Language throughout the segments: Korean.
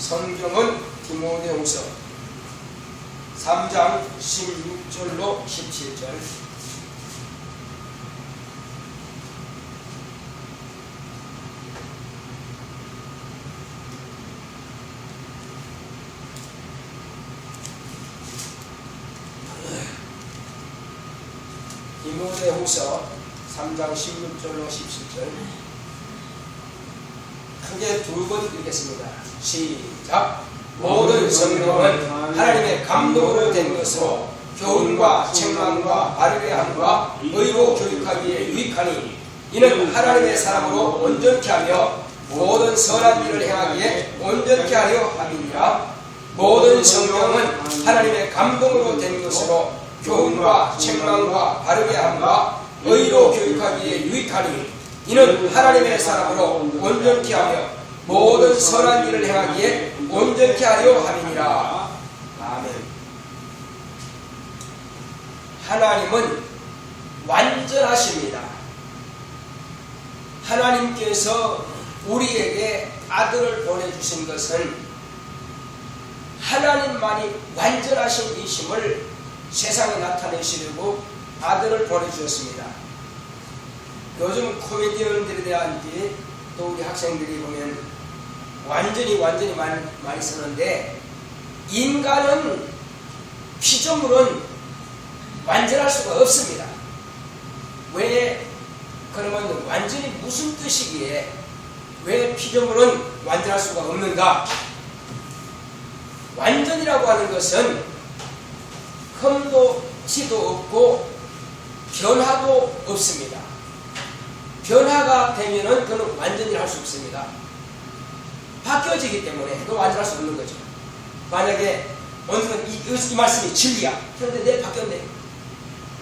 성경은 디모데후서 3장 16절로 17절. 디모데후서 3장 16절로 17절. 크게 두 번 읽겠습니다. 시작. 모든 성경은 하나님의 감동으로 된 것으로 교훈과 책망과 바르게 함과 의로 교육하기에 유익하니 이는 하나님의 사람으로 온전케 하며 모든 선한 일을 행하기에 온전케 하려 함이니라. 모든 성경은 하나님의 감동으로 된 것으로 교훈과 책망과 바르게 함과 의로 교육하기에 유익하니 이는 하나님의 사람으로 온전케 하며 모든 선한 일을 행하기에 온전케 하려 함이니라. 아멘. 하나님은 완전하십니다. 하나님께서 우리에게 아들을 보내주신 것은 하나님만이 완전하신 이심을 세상에 나타내시려고 아들을 보내주셨습니다. 요즘 코미디언들에 대한 또 우리 학생들이 보면 완전히 많이 쓰는데, 인간은 피조물은 완전할 수가 없습니다. 왜? 그러면 완전히 무슨 뜻이기에 왜 피조물은 완전할 수가 없는가? 완전이라고 하는 것은 흠도 티도 없고 변화도 없습니다. 변화가 되면은 그는 완전히 할 수 없습니다. 바뀌어지기 때문에 그건 완전할 수 없는 거죠. 만약에 오늘은 이 말씀이 진리야. 그런데 내일 바뀌었네.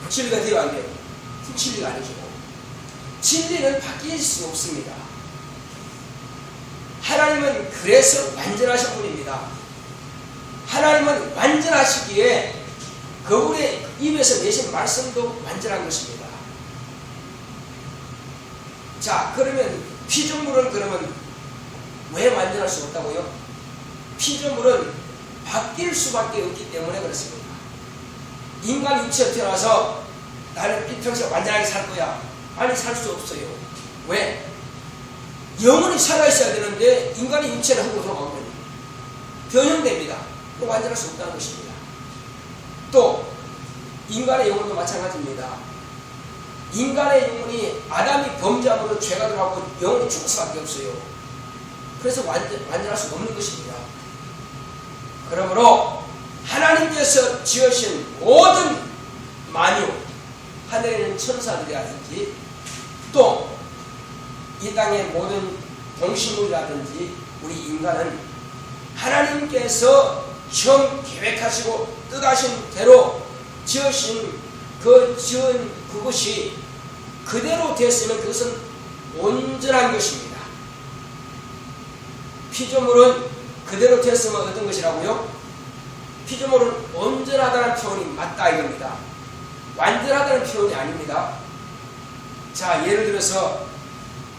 진리가 돼요, 안 돼요? 진리가 아니죠. 진리는 바뀔 수 없습니다. 하나님은 그래서 완전하신 분입니다. 하나님은 완전하시기에 그분의 입에서 내신 말씀도 완전한 것입니다. 자, 그러면 피조물은 그러면 왜 완전할 수 없다고요? 피조물은 바뀔 수밖에 없기 때문에 그렇습니다. 인간 육체에 태어나서 나는 이평생 완전하게 살 거야. 아니, 살 수 없어요. 왜? 영혼이 살아있어야 되는데 인간의 육체는 흙으로 돌아가거든요. 변형됩니다. 완전할 수 없다는 것입니다. 또 인간의 영혼도 마찬가지입니다. 인간의 영혼이 아담이 범죄함으로 죄가 들어가고 영혼이 죽을 수밖에 없어요. 그래서 완전할 수 없는 것입니다. 그러므로 하나님께서 지으신 모든 만유, 하늘에 있는 천사들이라든지 또 이 땅의 모든 동식물이라든지 우리 인간은 하나님께서 처음 계획하시고 뜻하신 대로 지은 그것이 그대로 됐으면 그것은 온전한 것입니다. 피조물은 그대로 됐으면 어떤 것이라고요? 피조물은 온전하다는 표현이 맞다 이겁니다. 완전하다는 표현이 아닙니다. 자, 예를 들어서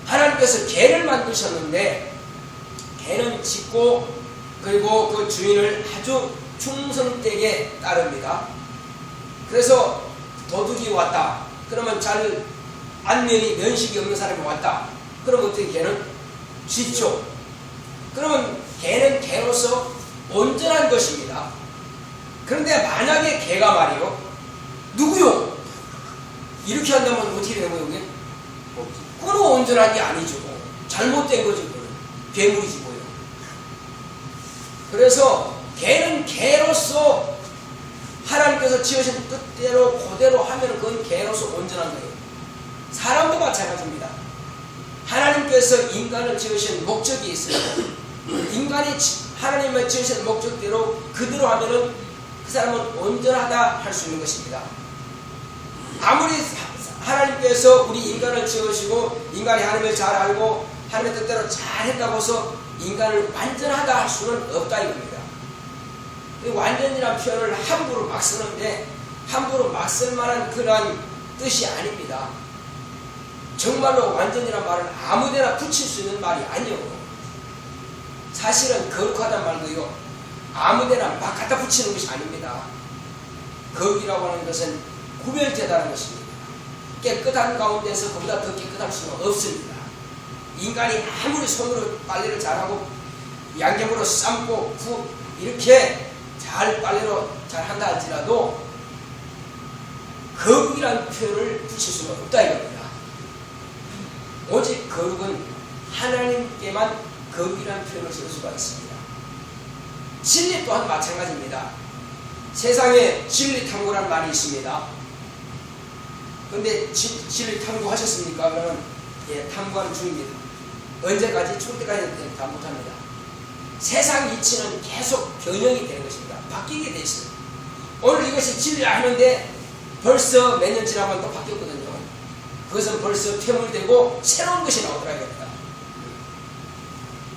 하나님께서 개를 만드셨는데 개는 짖고 그리고 그 주인을 아주 충성되게 따릅니다. 그래서 도둑이 왔다. 그러면 잘 안면이 면식이 없는 사람이 왔다. 그럼 어떻게 개는 짖죠. 그러면 개는 개로서 온전한 것입니다. 그런데 만약에 개가 말이요, 누구요? 이렇게 한다면 어떻게 되는 거예요? 그게? 그건 온전한 게 아니죠. 잘못된 거죠. 그건 괴물이지 뭐예요. 그래서 개는 개로서 하나님께서 지으신 뜻대로 그대로 하면 그건 개로서 온전한 거예요. 사람도 마찬가지입니다. 하나님께서 인간을 지으신 목적이 있어요. 인간이 하나님을 지으신 목적대로 그대로 하면은 그 사람은 온전하다 할 수 있는 것입니다. 아무리 하나님께서 우리 인간을 지으시고 인간이 하나님을 잘 알고 하나님의 뜻대로 잘 했다고 해서 인간을 완전하다 할 수는 없다 이겁니다. 완전이라는 표현을 함부로 막 쓰는데 함부로 막 쓸 만한 그런 뜻이 아닙니다. 정말로 완전이란 말은 아무데나 붙일 수 있는 말이 아니에요. 사실은 거룩하단 말도요, 아무데나 막 갖다 붙이는 것이 아닙니다. 거룩이라고 하는 것은 구별되다는 것입니다. 깨끗한 가운데서 그보다 더 깨끗할 수는 없습니다. 인간이 아무리 손으로 빨래를 잘하고 양념으로 삶고 이렇게 잘 빨래로 잘 한다 할지라도 거룩이라는 표현을 붙일 수는 없다 이겁니다. 오직 거룩은 하나님께만 거룩이라는 표현을 쓸 수가 있습니다. 진리 또한 마찬가지입니다. 세상에 진리 탐구라는 말이 있습니다. 그런데 진리 탐구하셨습니까? 그러면 예, 탐구하는 중입니다. 언제까지? 죽을 때까지 다 못합니다. 세상 이치는 계속 변형이 되는 것입니다. 바뀌게 돼 있어요. 오늘 이것이 진리라 하는데 벌써 몇 년 지나면 또 바뀌었거든요. 그것은 벌써 퇴물되고 새로운 것이 나오더라고요.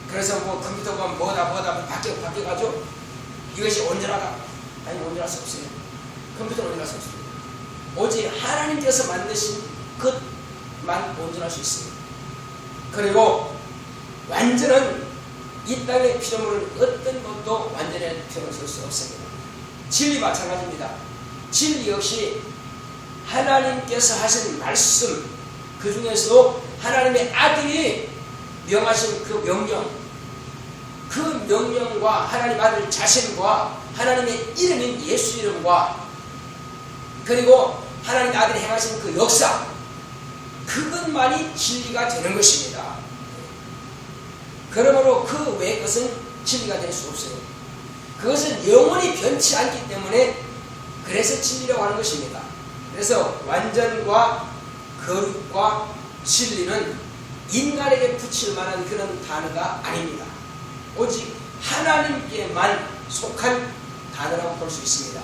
그래서 뭐 컴퓨터 보면 뭐다 바뀌어가지고 이것이 온전하다. 아니, 온전할 수 없어요. 컴퓨터는 온전할 수 없습니다. 오직 하나님께서 만드신 것만 온전할 수 있습니다. 그리고 완전은 이 땅의 피조물은 어떤 것도 완전한 표현을 쓸 수 없습니다. 진리 마찬가지입니다. 진리 역시 하나님께서 하신 말씀, 그 중에서도 하나님의 아들이 명하신 그 명령, 그 명령과 하나님 아들 자신과 하나님의 이름인 예수 이름과 그리고 하나님 아들이 행하신 그 역사, 그것만이 진리가 되는 것입니다. 그러므로 그 외의 것은 진리가 될 수 없어요. 그것은 영원히 변치 않기 때문에 그래서 진리라고 하는 것입니다. 그래서 완전과 거룩과 진리는 인간에게 붙일 만한 그런 단어가 아닙니다. 오직 하나님께만 속한 단어라고 볼 수 있습니다.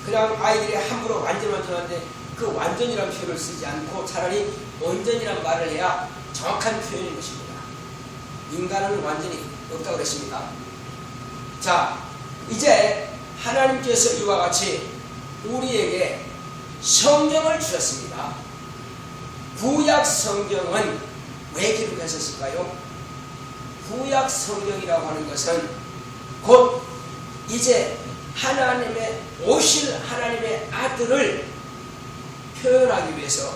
그냥 아이들이 함부로 완전한데 그 완전이라는 표현을 쓰지 않고 차라리 온전이라는 말을 해야 정확한 표현인 것입니다. 인간은 완전히 없다고 그랬습니다. 자, 이제 하나님께서 이와 같이 우리에게 성경을 주셨습니다. 구약 성경은 왜 기록했었을까요? 구약 성경이라고 하는 것은 곧 이제 하나님의 오실 하나님의 아들을 표현하기 위해서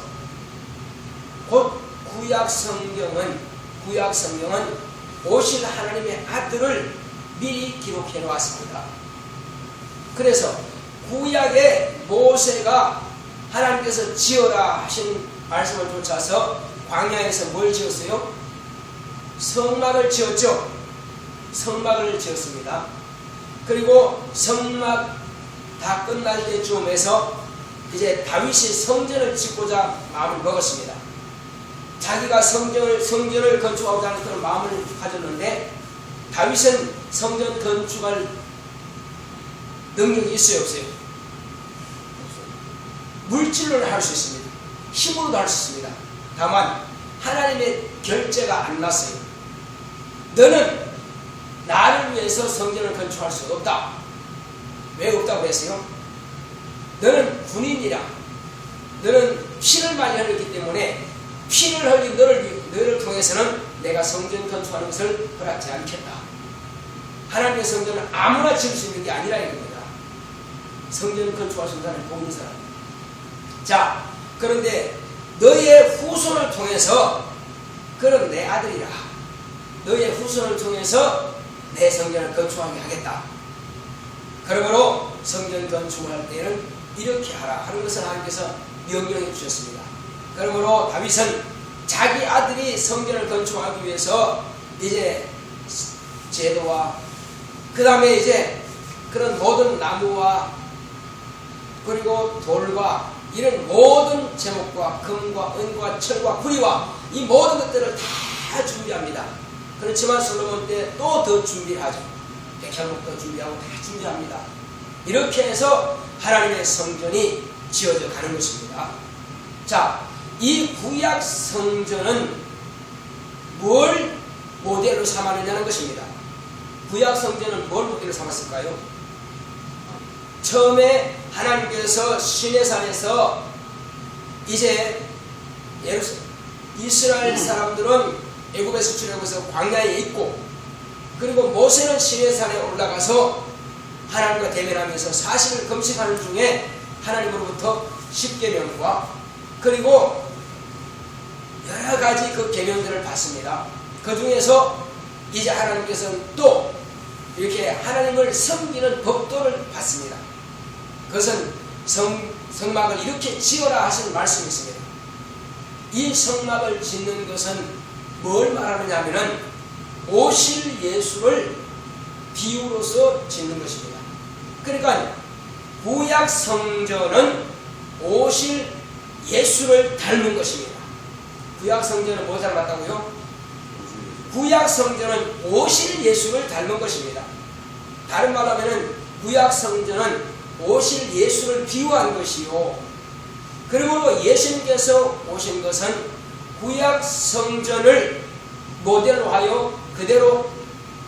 곧 구약 성경은 오실 하나님의 아들을 미리 기록해 놓았습니다. 그래서 구약의 모세가 하나님께서 지어라 하신 말씀을 쫓아서 광야에서 뭘 지었어요? 성막을 지었죠. 성막을 지었습니다. 그리고 성막 다 끝날 때쯤에서 이제 다윗이 성전을 짓고자 마음을 먹었습니다. 자기가 성전을 건축하고자 하는 그런 마음을 가졌는데 다윗은 성전 건축할 능력이 있어요, 없어요? 물질로는 할 수 있습니다. 힘으로도 할 수 있습니다. 다만 하나님의 결재가 안 났어요. 너는 나를 위해서 성전을 건축할 수 없다. 왜 없다고 했어요? 너는 군인이라. 너는 피를 많이 흘렸기 때문에 피를 흘린 너를 통해서는 내가 성전 건축하는 것을 허락지 않겠다. 하나님의 성전은 아무나 지을 수 있는 게 아니라 이겁니다. 성전 건축할 수 있는 사람이 복 있는 사람. 자, 그런데 너의 후손을 통해서 그는 내 아들이라. 너의 후손을 통해서 내 성전을 건축하게 하겠다. 그러므로 성전 건축을 할 때는 이렇게 하라 하는 것을 하나님께서 명령해 주셨습니다. 그러므로 다윗은 자기 아들이 성전을 건축하기 위해서 이제 제도와 그 다음에 이제 그런 모든 나무와 그리고 돌과 이런 모든 제목과 금과 은과 철과 구리와 이 모든 것들을 다 준비합니다. 그렇지만 솔로몬 때 또 더 준비를 하죠. 백향목도 준비하고 다 준비합니다. 이렇게 해서 하나님의 성전이 지어져 가는 것입니다. 자, 이 구약 성전은 뭘 모델로 삼았느냐는 것입니다. 구약 성전은 뭘 모델로 삼았을까요? 처음에 하나님께서 시내산에서 이제 이스라엘 사람들은 애굽에서 출애굽해서 광야에 있고, 그리고 모세는 시내산에 올라가서 하나님과 대면하면서 40일 금식하는 중에 하나님으로부터 십계명과 그리고 여러 가지 그 계명들을 받습니다. 그 중에서 이제 하나님께서는 또 이렇게 하나님을 섬기는 법도를 받습니다. 그것은 성막을 이렇게 지어라 하신 말씀이 있습니다. 이 성막을 짓는 것은 뭘 말하느냐 하면은 오실 예수를 비유로서 짓는 것입니다. 그러니까 구약 성전은 오실 예수를 닮은 것입니다. 구약 성전은 뭐 닮았다고요? 구약 성전은 오실 예수를 닮은 것입니다. 다른 말로 하면은 구약 성전은 오실 예수를 비유한 것이요, 그러므로 예수님께서 오신 것은 구약 성전을 모델로 하여 그대로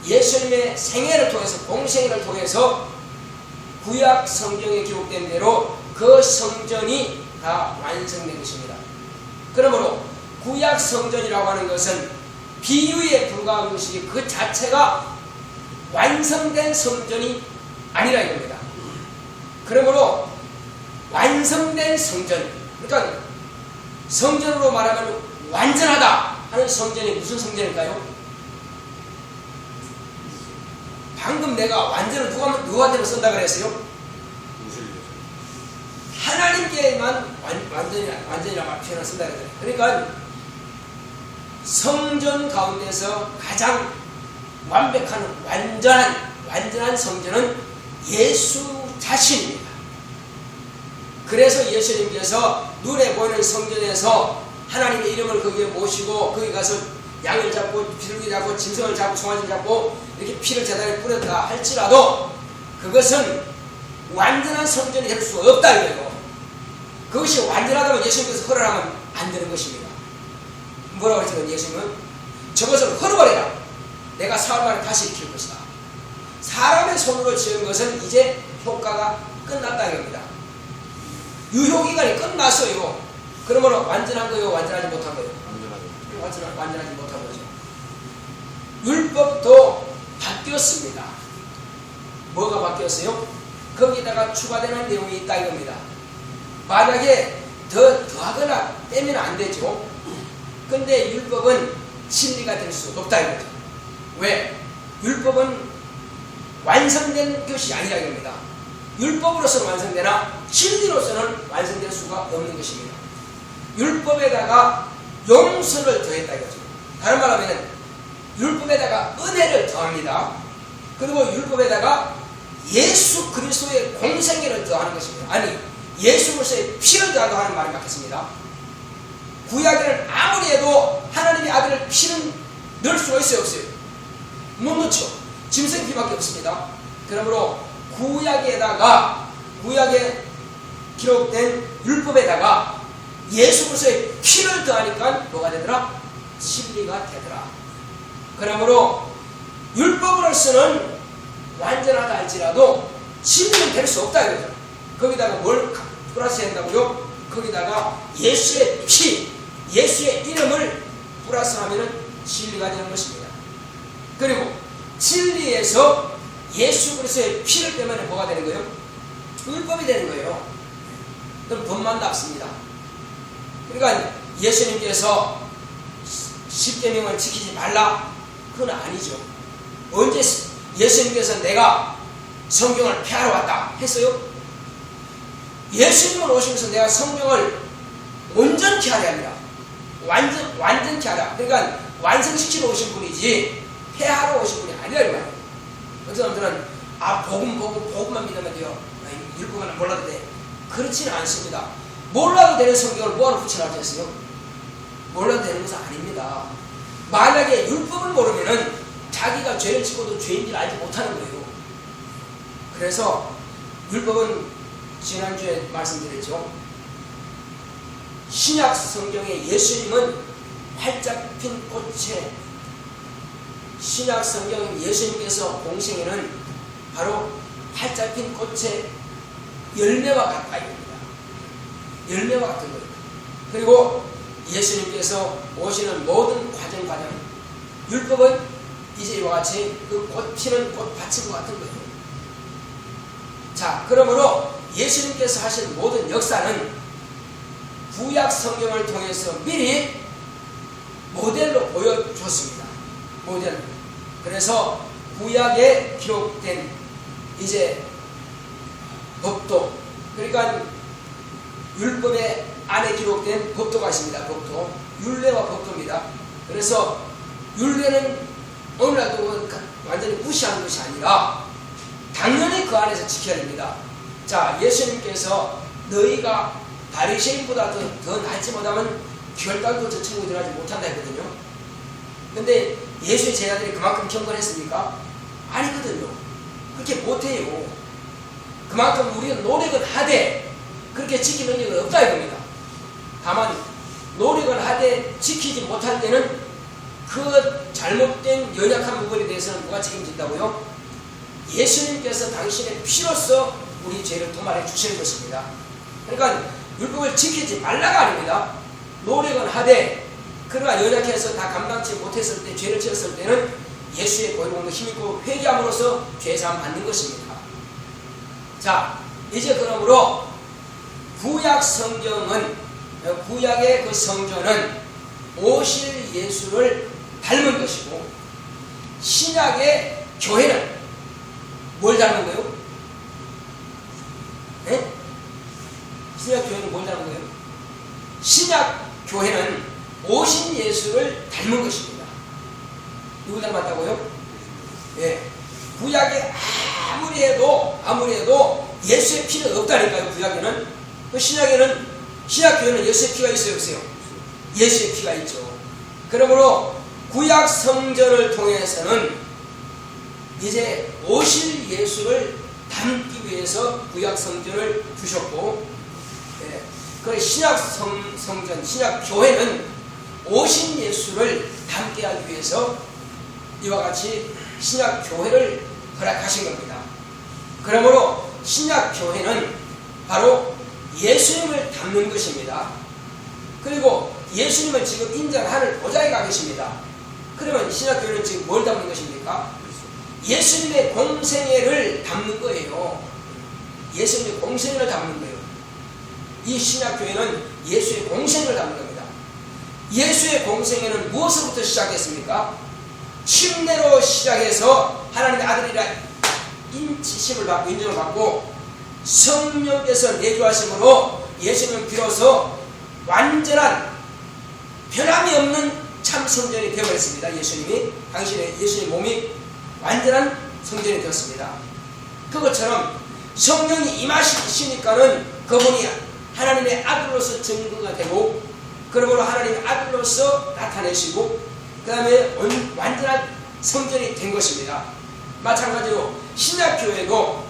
예수님의 생애를 통해서, 공생애를 통해서 구약 성경에 기록된 대로 그 성전이 다 완성된 것입니다. 그러므로 구약 성전이라고 하는 것은 비유에 불과한 것이지 그 자체가 완성된 성전이 아니라 이겁니다. 그러므로 완성된 성전, 그러니까 성전으로 말하면 완전하다 하는 성전이 무슨 성전일까요? 방금 내가 완전을 누구한테는 쓴다 그랬어요? 하나님께만 완전이라고 표현을 쓴다 그랬어요. 그러니까 성전 가운데서 가장 완벽한 완전한 성전은 예수 자신입니다. 그래서 예수님께서 눈에 보이는 성전에서 하나님의 이름을 거기에 모시고 거기 가서 양을 잡고 비둘기 잡고 짐승을 잡고 송아지를 잡고 이렇게 피를 제단에 뿌렸다 할지라도 그것은 완전한 성전이 될 수가 없다 이거예요. 그것이 완전하다고 예수님께서 허락하면 안 되는 것입니다. 뭐라고 했어요? 예수님은 저것을 헐어버려라. 내가 사흘 만에 다시 일으킬 것이다. 사람의 손으로 지은 것은 이제 효과가 끝났다 이겁니다. 유효기간이 끝났어요. 그러므로 완전한 거요, 완전하지 못한 거요? 완전하지 못한 거죠. 율법도 바뀌었습니다. 뭐가 바뀌었어요? 거기다가 추가되는 내용이 있다 이겁니다. 만약에 더하거나 빼면 안 되죠. 근데 율법은 진리가 될 수 없다 이거죠. 왜? 율법은 완성된 것이 아니라 이겁니다. 율법으로서는 완성되나 진리로서는 완성될 수가 없는 것입니다. 율법에다가 용서를 더했다 이거죠. 다른 말로 하면 율법에다가 은혜를 더합니다. 그리고 율법에다가 예수 그리스도의 공생애를 더하는 것입니다. 아니, 예수 그리스도의 피를 더하고 하는 말이 맞겠습니다. 구약에는 아무리 해도 하나님의 아들을 피는 넣을 수가 있어요, 없어요? 못 넣죠. 짐승 피밖에 없습니다. 그러므로 구약에 기록된 율법에다가 예수 그리스도의 피를 더하니까 뭐가 되더라? 진리가 되더라. 그러므로 율법으로서는 완전하다 할지라도 진리는 될 수 없다 이거죠. 거기다가 뭘 플러스 한다고요? 거기다가 예수의 피, 예수의 이름을 플러스하면 진리가 되는 것입니다. 그리고 진리에서 예수 그리스도의 피를 빼면 뭐가 되는 거예요? 율법이 되는 거예요. 그럼 법만 납습니다. 그러니까 예수님께서 십계명을 지키지 말라? 그건 아니죠. 언제 예수님께서 내가 성경을 폐하러 왔다 했어요? 예수님은 오시면서 내가 성경을 온전케 하려 합니다. 완전케 하라. 그러니까 완성시키러 오신 분이지 폐하러 오신 분이 아니라 이 말이에요. 어떤 사람들은 복음만 믿으면 돼요. 율법은 몰라도 돼. 그렇지는 않습니다. 몰라도 되는 성경을 뭐하러 붙여놨지 했어요? 몰라도 되는 것은 아닙니다. 만약에 율법을 모르면은 자기가 죄를 짓고도 죄인지를 알지 못하는 거예요. 그래서 율법은 지난주에 말씀드렸죠. 신약 성경의 예수님은 활짝 핀 꽃에, 신약 성경 예수님께서 공생애는 바로 활짝 핀 꽃의 열매와 가까이입니다. 열매와 같은 거예요. 그리고 예수님께서 오시는 모든 과정 율법은 이제 이와 같이 그 꽃 피는 꽃밭인 것 같은 거예요. 자, 그러므로 예수님께서 하신 모든 역사는 구약 성경을 통해서 미리 모델로 보여줬습니다. 모델로. 그래서 구약에 기록된 이제 법도, 그러니까 율법의 안에 기록된 법도가 있습니다. 법도. 율례와 법도입니다. 그래서 율례는 오늘날도 완전히 무시하는 것이 아니라 당연히 그 안에서 지켜야 됩니다. 자, 예수님께서 너희가 바리새인보다 더 낫지 못하면 결단도 저 천국에 들어가지 못한다 했거든요. 근데 예수의 제자들이 그만큼 경건했습니까? 아니거든요. 그렇게 못해요. 그만큼 우리는 노력은 하되 그렇게 지킬 능력은 없다 이겁니다. 다만 노력은 하되 지키지 못할 때는 그 잘못된 연약한 부분에 대해서는 누가 책임진다고요? 예수님께서 당신의 피로써 우리 죄를 도말해 주시는 것입니다. 그러니까 율법을 지키지 말라가 아닙니다. 노력은 하되 그러나 연약해서 다 감당치 못했을 때, 죄를 지었을 때는 예수의 보혈공로 힘있고 회개함으로써 죄사함 받는 것입니다. 자, 이제 그러므로 구약 성경은, 구약의 그 성전은 오실 예수를 닮은 것이고, 신약의 교회는 뭘 닮은 거예요? 네? 신약 교회는 뭘 닮은 거예요? 신약 교회는 오신 예수를 닮은 것입니다. 누구 닮았다고요? 예. 구약에 아무리 해도 예수의 피는 없다니까요. 구약에는. 그 신약에는, 신약교회는 예수의 피가 있어요, 없어요? 예수의 피가 있죠. 그러므로 구약 성전을 통해서는 이제 오실 예수를 담기 위해서 구약 성전을 주셨고, 예. 그 신약 성전, 신약 교회는 오신 예수를 담게 하기 위해서 이와 같이 신약 교회를 허락하신 겁니다. 그러므로 신약 교회는 바로 예수님을 담는 것입니다. 그리고 예수님을 지금 인자는 하늘 보좌에 가 계십니다. 그러면 신약 교회는 지금 뭘 담는 것입니까? 예수님의 공생애를 담는 거예요. 예수님의 공생애를 담는 거예요. 이 신약 교회는 예수의 공생애를 담는 겁니다. 예수의 공생애는 무엇으로부터 시작했습니까? 침례로 시작해서 하나님의 아들이라 인치심을 받고 인정을 받고 성령께서 내주하심으로 예수님은 비로소 완전한 변함이 없는 참 성전이 되어버렸습니다. 예수님이, 당신의 예수님의 몸이 완전한 성전이 되었습니다. 그것처럼 성령이 임하시니까는 그분이 하나님의 아들로서 증거가 되고, 그러므로 하나님의 아들로서 나타내시고, 그 다음에 완전한 성전이 된 것입니다. 마찬가지로 신약교회도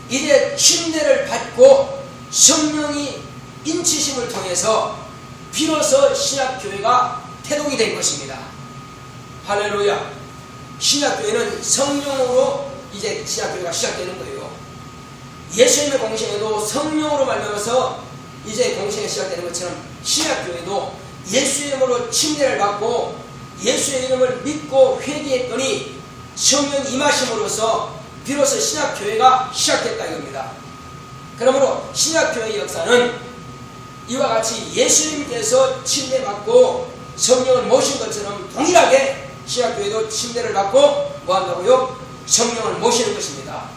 이제 침례를 받고 성령이 인치심을 통해서 비로소 신약교회가 태동이 된 것입니다. 할렐루야. 신약교회는 성령으로 이제 신약교회가 시작되는 거예요. 예수님의 공생애도 성령으로 말미암아서 이제 공생이 시작되는 것처럼 신약교회도 예수의 이름으로 침례를 받고 예수의 이름을 믿고 회개했더니 성령 임하심으로써 비로소 신약교회가 시작됐다 이겁니다. 그러므로 신약교회의 역사는 이와 같이 예수님께서 침례받고 성령을 모신 것처럼 동일하게 신약교회도 침례를 받고 뭐한다고요? 성령을 모시는 것입니다.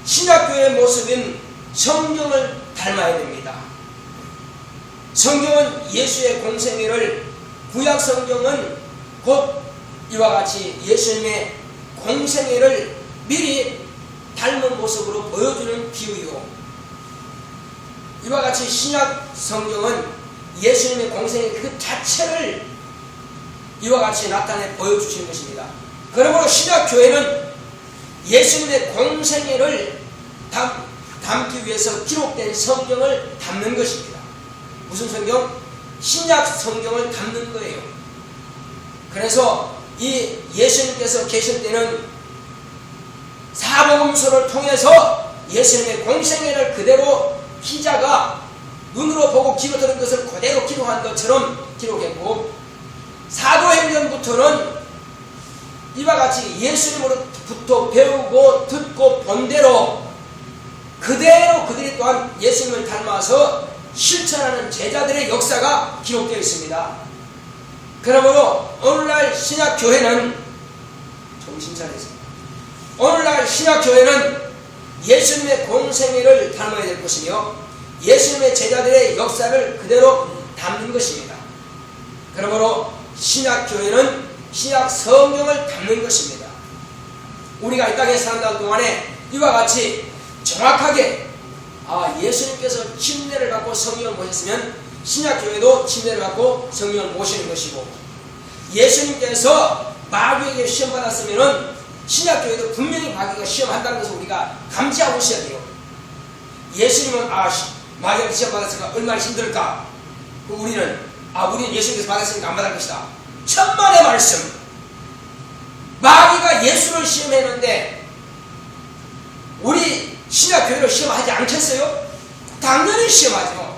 신약교회의 모습은 성경을 닮아야 됩니다. 성경은 예수의 공생애를, 구약 성경은 곧 이와 같이 예수님의 공생애를 미리 닮은 모습으로 보여주는 비유이고, 이와 같이 신약 성경은 예수님의 공생애 그 자체를 이와 같이 나타내 보여주시는 것입니다. 그러므로 신약 교회는 예수님의 공생애를 담기 위해서 기록된 성경을 담는 것입니다. 무슨 성경? 신약 성경을 담는 거예요. 그래서 이 예수님께서 계실 때는 사복음서를 통해서 예수님의 공생애를 그대로 기자가 눈으로 보고 귀로 들은 것을 그대로 기록한 것처럼 기록했고, 사도행전을 2000년 전부터는 이와 같이 예수님으로부터 배우고 듣고 본 대로 그대로 그들이 또한 예수님을 닮아서 실천하는 제자들의 역사가 기록되어 있습니다. 그러므로 오늘날 신약교회는 정신 차리세요. 오늘날 신약교회는 예수님의 공생애를 닮아야 될 것이며 예수님의 제자들의 역사를 그대로 담는 것입니다. 그러므로 신약교회는 신약 성경을 담는 것입니다. 우리가 이 땅에 사는 동안에 이와 같이 정확하게 예수님께서 침례를 받고 성령을 모셨으면 신약교회도 침례를 받고 성령을 모시는 것이고, 예수님께서 마귀에게 시험받았으면 신약교회도 분명히 마귀가 시험한다는 것을 우리가 감지하고 있어야 돼요. 예수님은 마귀한테 시험받았으니까 얼마나 힘들까? 우리는 예수님께서 받았으니까 안 받을 것이다. 천만의 말씀. 마귀가 예수를 시험했는데 우리 신약교회를 시험하지 않겠어요? 당연히 시험하죠.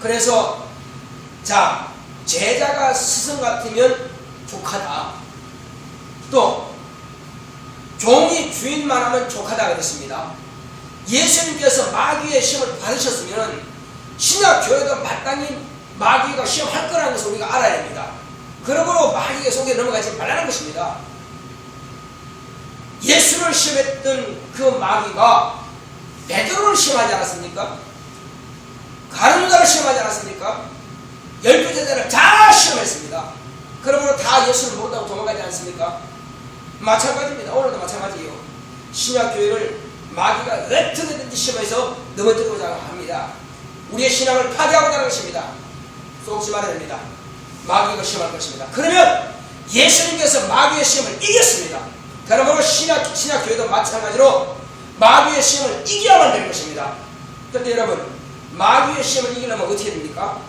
그래서 제자가 스승 같으면 족하다. 또 종이 주인만 하면 족하다 그랬습니다. 예수님께서 마귀의 시험을 받으셨으면 신약교회도 마땅히 마귀가 시험할 거라는 것을 우리가 알아야 합니다. 그러므로 마귀의 속에 넘어가지 말라는 것입니다. 예수를 시험했던 그 마귀가 베드로를 시험하지 않았습니까? 가룟유다를 시험하지 않았습니까? 12제자를 다 시험했습니다. 그러므로 다 예수를 모른다고 도망가지 않습니까? 마찬가지입니다. 오늘도 마찬가지예요. 신약교회를 마귀가 어떻게든지 시험해서 넘어뜨리고자 합니다. 우리의 신앙을 파괴하고자 하는 것입니다. 속지 말아야 됩니다. 마귀가 시험할 것입니다. 그러면 예수님께서 마귀의 시험을 이겼습니다. 그러므로 신약교회도 마찬가지로 마귀의 시험을 이겨야만 될 것입니다. 그런데 여러분, 마귀의 시험을 이기려면 어떻게 됩니까?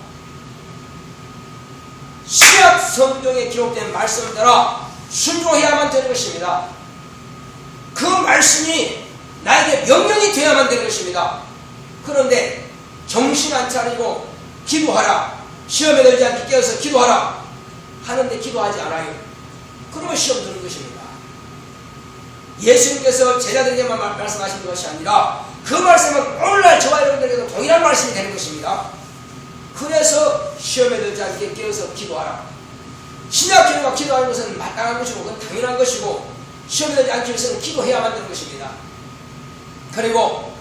신약 성경에 기록된 말씀을 따라 순종해야만 되는 것입니다. 그 말씀이 나에게 명령이 되어야만 되는 것입니다. 그런데 정신 안 차리고 기도하라, 시험에 들지 않게 깨어서 기도하라 하는데 기도하지 않아요. 그러면 시험 드는 것입니다. 예수님께서 제자들에게만 말씀하신 것이 아니라 그 말씀은 오늘날 저와 여러분들에게도 동일한 말씀이 되는 것입니다. 그래서 시험에 들지 않게 깨어서 기도하라. 신약교회가 기도하는 것은 마땅한 것이고 그건 당연한 것이고, 시험에 들지 않기 위해서는 기도해야만 되는 것입니다. 그리고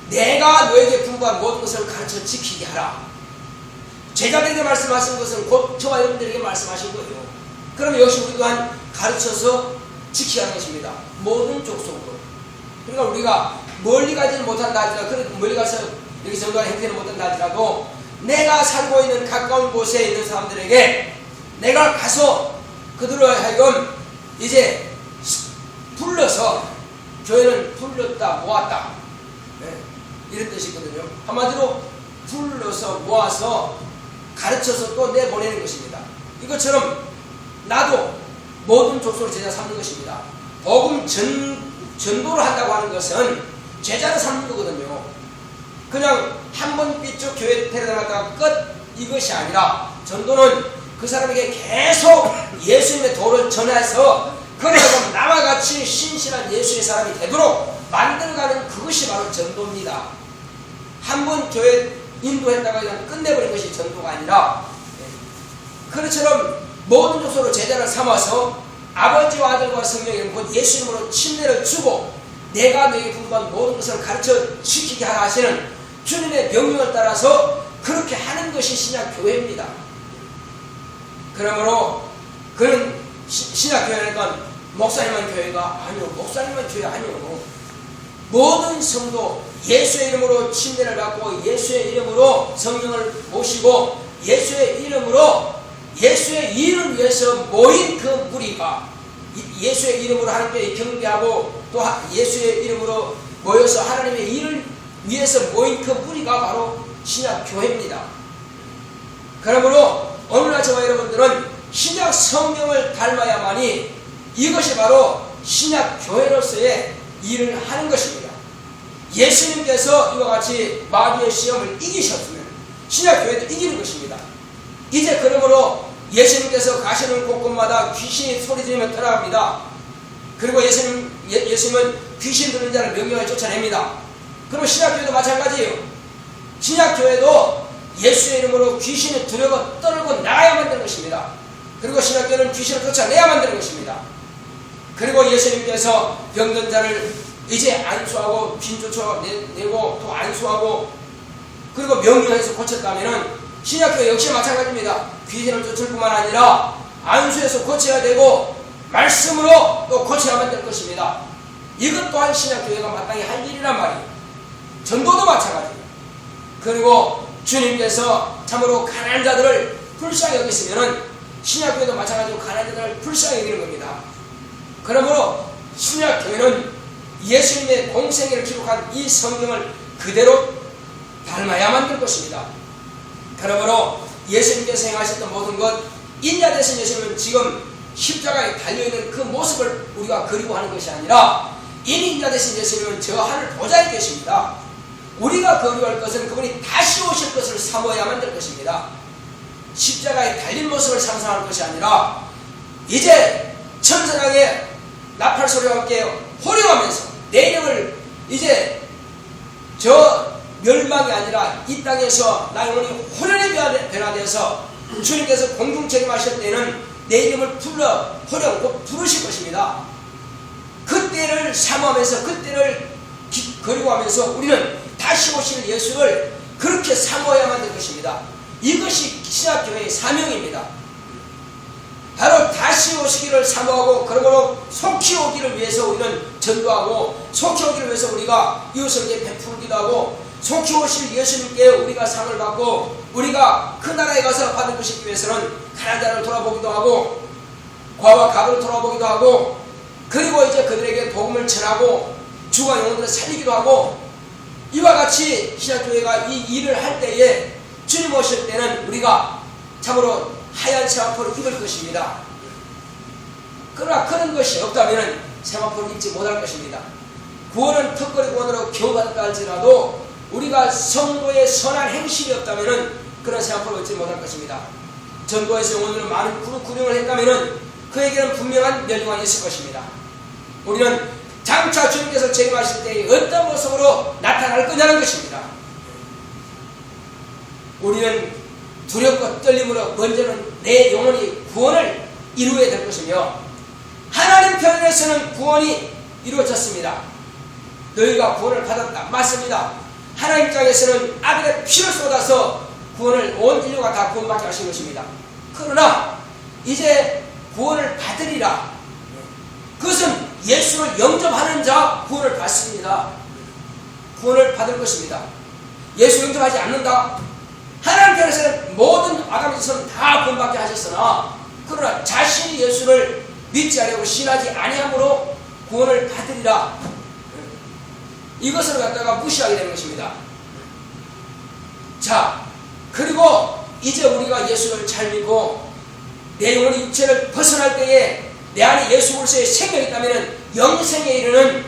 내가 너에게 분부한 모든 것을 가르쳐 지키게 하라. 제자들에게 말씀하신 것은 곧 저와 여러분들에게 말씀하신 거예요. 그럼 역시 우리 또한 가르쳐서 지켜야 하는 것입니다. 모든 족속으로. 그러니까 우리가 멀리 가지는 못한다 하더라도, 멀리 가서 여기 정도한 행태는 못한다 하더라도 내가 살고 있는 가까운 곳에 있는 사람들에게 내가 가서 그들을 하여금 이제 불러서, 교회는 불렀다 모았다, 이런 뜻이거든요. 한마디로 불러서 모아서 가르쳐서 또 내보내는 것입니다. 이것처럼 나도 모든 족속을 제자 삼는 것입니다. 복음 전도를 한다고 하는 것은 제자를 삼는 거거든요. 그냥 한 번 삐쭉 교회 데려다가 끝, 이것이 아니라 전도는 그 사람에게 계속 예수님의 도를 전해서 그래서 나와 같이 신실한 예수의 사람이 되도록 만들어가는 그것이 바로 전도입니다. 한 번 교회 인도했다가 그냥 끝내버린 것이 전도가 아니라, 그것처럼 모든 족속으로 제자를 삼아서 아버지와 아들과 성령의 곧 예수님으로 침례를 주고 내가 너에게 분부한 모든 것을 가르쳐 지키게 하라 하시는 주님의 명령을 따라서 그렇게 하는 것이 신약교회입니다. 그러므로 그는 신약교회니까 목사님만 교회가 아니요, 목사님만 교회 아니요, 모든 성도 예수의 이름으로 침례를 받고 예수의 이름으로 성령을 모시고 예수의 이름으로 예수의 일을 위해서 모인 그 무리가, 예수의 이름으로 하나님께 경배하고 또 예수의 이름으로 모여서 하나님의 일을 위해서 모인 그 무리가 바로 신약교회입니다. 그러므로 오늘날 저와 여러분들은 신약 성경을 닮아야만이 이것이 바로 신약교회로서의 일을 하는 것입니다. 예수님께서 이와 같이 마귀의 시험을 이기셨으면 신약교회도 이기는 것입니다. 이제 그러므로 예수님께서 가시는 곳곳마다 귀신이 소리지르며 떠나갑니다. 그리고 예수님은 귀신 들린 자를 명령하여 쫓아냅니다. 그럼 신약교회도 마찬가지예요. 신약교회도 예수의 이름으로 귀신이 두려워 떨고 나가야만 되는 것입니다. 그리고 신약교회는 귀신을 쫓아내야만 되는 것입니다. 그리고 예수님께서 병든 자를 이제 안수하고 빈 쫓아내고 또 안수하고 그리고 명령해서 고쳤다면 신약교회 역시 마찬가지입니다. 귀신을 쫓을 뿐만 아니라 안수해서 고쳐야 되고 말씀으로 또 고쳐야만 될 것입니다. 이것 또한 신약교회가 마땅히 할 일이란 말이에요. 전도도 마찬가지예요. 그리고 주님께서 참으로 가난한 자들을 불쌍히 여기시면은 신약교회도 마찬가지로 가난한 자들을 불쌍히 여기는 겁니다. 그러므로 신약교회는 예수님의 공생애를 기록한 이 성경을 그대로 닮아야만 될 것입니다. 그러므로 예수님께서 행하셨던 모든 것, 인자 되신 예수님은 지금 십자가에 달려있는 그 모습을 우리가 그리고 하는 것이 아니라 인자 되신 예수님은 저 하늘 보좌에 계십니다. 우리가 그리워할 것은 그분이 다시 오실 것을 사모해야만 될 것입니다. 십자가에 달린 모습을 상상할 것이 아니라 이제 천사장의 나팔 소리와 함께 호령하면서 내 영을 이제 저 멸망이 아니라 이 땅에서 나 영혼이 호련히 변화되어서 주님께서 공중 책임하실 때는 내 이름을 불러 호령 곧 부르실 것입니다. 그때를 사모하면서 그때를 그리워하면서 우리는 다시 오실 예수를 그렇게 사모해야만 될 것입니다. 이것이 신약교회의 사명입니다. 바로 다시 오시기를 사모하고 그러므로 속히 오기를 위해서 우리는 전도하고 속히 오기를 위해서 우리가 이웃에게 베풀기도 하고 속히 오실 예수님께 우리가 상을 받고 우리가 그 나라에 가서 받을 것이기 위해서는 가난한 자를 돌아보기도 하고 과와 갑을 돌아보기도 하고 그리고 이제 그들에게 복음을 전하고 죽은 영혼들을 살리기도 하고 이와 같이 신약교회가 이 일을 할 때에 주님 오실 때는 우리가 참으로 하얀 세마포를 입을 것입니다. 그러나 그런 것이 없다면 세마포를 입지 못할 것입니다. 구원은 턱걸이 구원으로 겨우 받았다 할지라도 우리가 성도의 선한 행실이 없다면 그런 세마포를 얻지 못할 것입니다. 전도에서 영혼들은 많은 구령을 했다면 그에게는 분명한 멸망이 있을 것입니다. 우리는 장차 주님께서 재림하실 때에 어떤 모습으로 나타날 거냐는 것입니다. 우리는 두렵고 떨림으로 먼저는 내 영혼이 구원을 이루어야 될 것이며 하나님 편에서는 구원이 이루어졌습니다. 너희가 구원을 받았다. 맞습니다. 하나님 입장에서는 아들의 피를 쏟아서 구원을 온 인류가 다 구원받게 하신 것입니다. 그러나 이제 구원을 받으리라. 그것은 예수를 영접하는 자 구원을 받습니다. 구원을 받을 것입니다. 예수 영접하지 않는다. 하나님 편에서는 모든 아담에서는 다 구원받게 하셨으나 그러나 자신이 예수를 믿지 않으려고 신하지 아니함으로 구원을 받으리라. 이것을 갖다가 무시하게 되는 것입니다. 자, 그리고 이제 우리가 예수를 잘 믿고 내 영혼의 육체를 벗어날 때에 내 안에 예수 그리스도의 생명이 있다면 영생에 이르는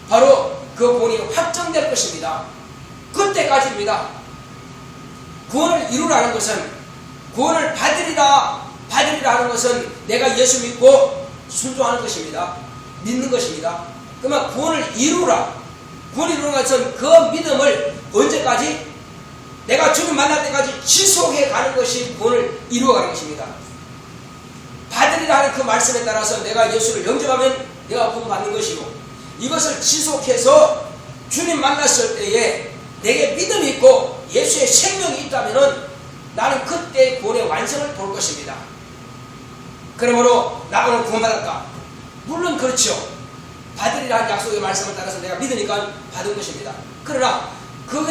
바로 그 구원이 확정될 것입니다. 그때까지입니다. 구원을 이루라는 것은 구원을 받으리라 하는 것은 내가 예수 믿고 순종하는 것입니다. 믿는 것입니다. 그러면 구원을 이루라. 구원을 이루는 것은 그 믿음을 언제까지? 내가 주님 만날 때까지 지속해 가는 것이 구원을 이루어가는 것입니다. 받으리라 하는 그 말씀에 따라서 내가 예수를 영접하면 내가 구원 받는 것이고 이것을 지속해서 주님 만났을 때에 내게 믿음이 있고 예수의 생명이 있다면 나는 그때 구원의 완성을 볼 것입니다. 그러므로 나 오늘 구원받았다. 물론 그렇죠. 받으리라는 약속의 말씀을 따라서 내가 믿으니까 받은 것입니다. 그러나 그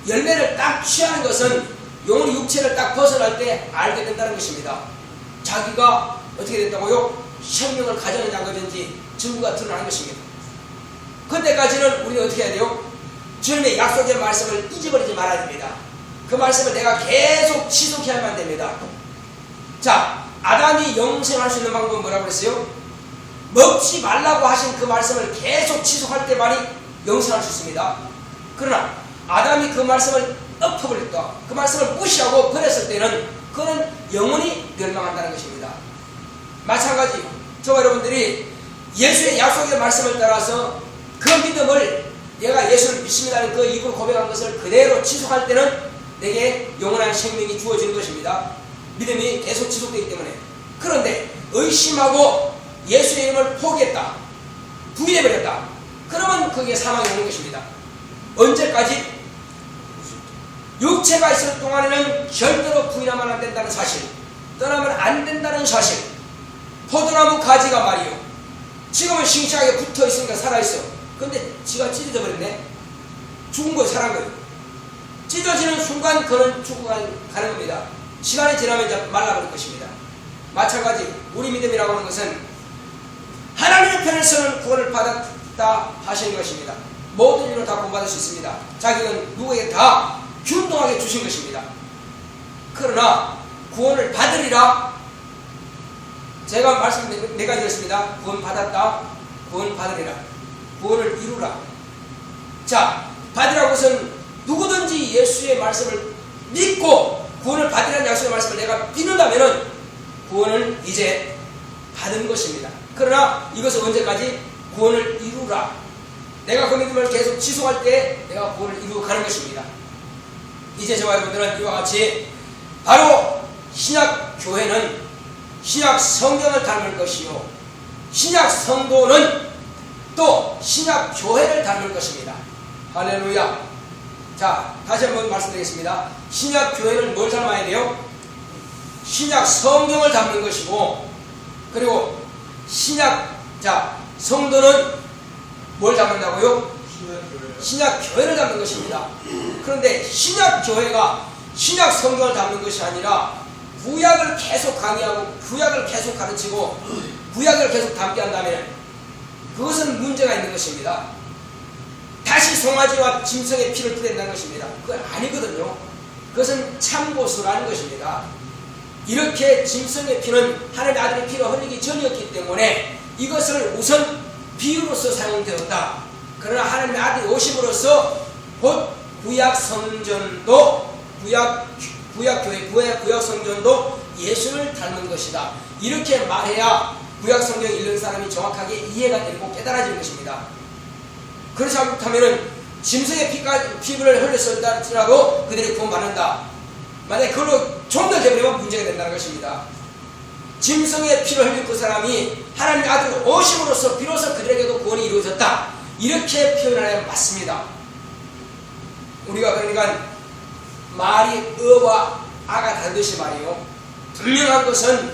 열매를 딱 취하는 것은 영혼의 육체를 딱 벗어날 때 알게 된다는 것입니다. 자기가 어떻게 됐다고요? 생명을 가져는 자거든지 증거가 드러나는 것입니다. 그때까지는 우리가 어떻게 해야 돼요? 주님의 약속의 말씀을 잊어버리지 말아야 됩니다. 그 말씀을 내가 계속 지속해야만 됩니다. 자, 아담이 영생할 수 있는 방법은 뭐라고 그랬어요? 먹지 말라고 하신 그 말씀을 계속 지속할 때만이 영생할 수 있습니다. 그러나 아담이 그 말씀을 엎어버렸다. 그 말씀을 무시하고 버렸을 때는 그는 영원히 멸망한다는 것입니다. 마찬가지 저와 여러분들이 예수의 약속의 말씀을 따라서 그 믿음을 내가 예수를 믿습니다는 그 입으로 고백한 것을 그대로 지속할 때는 내게 영원한 생명이 주어지는 것입니다. 믿음이 계속 지속되기 때문에. 그런데 의심하고 예수의 이름을 포기했다, 부인해버렸다, 그러면 그게 사망이 오는 것입니다. 언제까지? 육체가 있을 동안에는 절대로 부인하면 안 된다는 사실, 떠나면 안 된다는 사실. 포도나무 가지가 말이요, 지금은 싱싱하게 붙어있으니까 살아있어. 근데 지가 찢어져 버렸네. 죽은 거예요, 살아난 거예요. 찢어지는 순간 그는 죽어가는 겁니다. 시간이 지나면 이제 말라버릴 것입니다. 마찬가지 우리 믿음이라고 하는 것은 하나님의 편에서는 구원을 받았다 하시는 것입니다. 모든 일로 다 구원받을 수 있습니다. 자기는 누구에게 다 균등하게 주신 것입니다. 그러나 구원을 받으리라, 제가 말씀 네 가지 드렸습니다. 구원 받았다, 구원 받으리라, 구원을 이루라. 자, 받으라고 것은 누구든지 예수의 말씀을 믿고 구원을 받으라는 약속의 말씀을 내가 믿는다면 구원을 이제 받은 것입니다. 그러나 이것은 언제까지? 구원을 이루라. 내가 그 믿음을 계속 지속할 때 내가 구원을 이루고 가는 것입니다. 이제 저와 여러분들은 이와 같이 바로 신약 교회는 신약 성경을 닮을 것이요, 신약 성도는 또 신약 교회를 닮을 것입니다. 할렐루야. 자, 다시 한번 말씀드리겠습니다. 신약 교회는 뭘 닮아야 돼요? 신약 성경을 닮는 것이고, 그리고 성도는 뭘 닮는다고요? 신약 교회를 닮는 것입니다. 그런데 신약 교회가 신약 성경을 닮는 것이 아니라 구약을 계속 강의하고 구약을 계속 가르치고 구약을 계속 닮게 한다면 그것은 문제가 있는 것입니다. 다시 송아지와 짐승의 피를 뿌린다는 것입니다. 그건 아니거든요. 그것은 참고수라는 것입니다. 이렇게 짐승의 피는 하나님의 아들의 피로 흘리기 전이었기 때문에 이것을 우선 비유로서 사용되었다. 그러나 하나님의 아들이 오심으로써 곧 구약 성전도 구약교회, 구약 성전도 예수를 닮은 것이다. 이렇게 말해야 구약 성경 읽는 사람이 정확하게 이해가 되고 깨달아지는 것입니다. 그렇지 않다면 짐승의 피를 흘렸을지라도 그들이 구원받는다. 만약에 그걸로 종결되어버리면 문제가 된다는 것입니다. 짐승의 피를 흘린 그 사람이 하나님의 아들 오심으로써 비로소 그들에게도 구원이 이루어졌다. 이렇게 표현하면 맞습니다. 우리가 그러니까 말이 어와 아가 다르듯이 말이요, 분명한 것은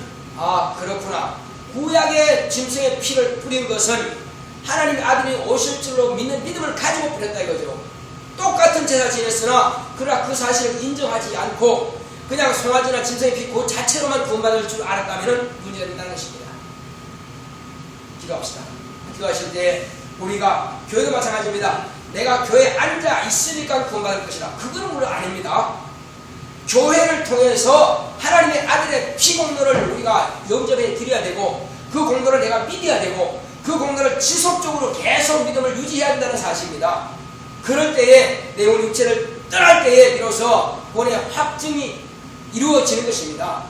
그렇구나, 구약의 짐승의 피를 뿌린 것은 하나님의 아들이 오실 줄로 믿는 믿음을 가지고 뿌렸다 이거죠. 똑같은 제사 지냈으나 그러나 그 사실을 인정하지 않고 그냥 송아지나 짐승의 피 그 자체로만 구원받을 줄 알았다면 문제가 된다는 것입니다. 기도합시다. 기도하실 때 우리가 교회도 마찬가지입니다. 내가 교회에 앉아 있으니까 구원받을 것이다, 그거는 우리가 아닙니다. 교회를 통해서 하나님의 아들의 피 공로를 우리가 영접해 드려야 되고 그 공로를 내가 믿어야 되고 그 공로를 지속적으로 계속 믿음을 유지해야 한다는 사실입니다. 그럴 때에 내 온 육체를 떠날 때에 비로소 구원의 확증이 이루어지는 것입니다.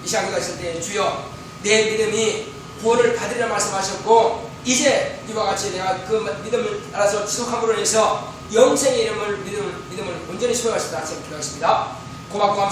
이 시간 기도하실 때 주여 내 믿음이 구원을 받으리라 말씀하셨고 이제 이와 같이 내가 그 믿음을 따라서 지속함으로 인해서 영생의 믿음을 온전히 소유할 수 있도록 기도하겠습니다. 고맙고 감사합니다.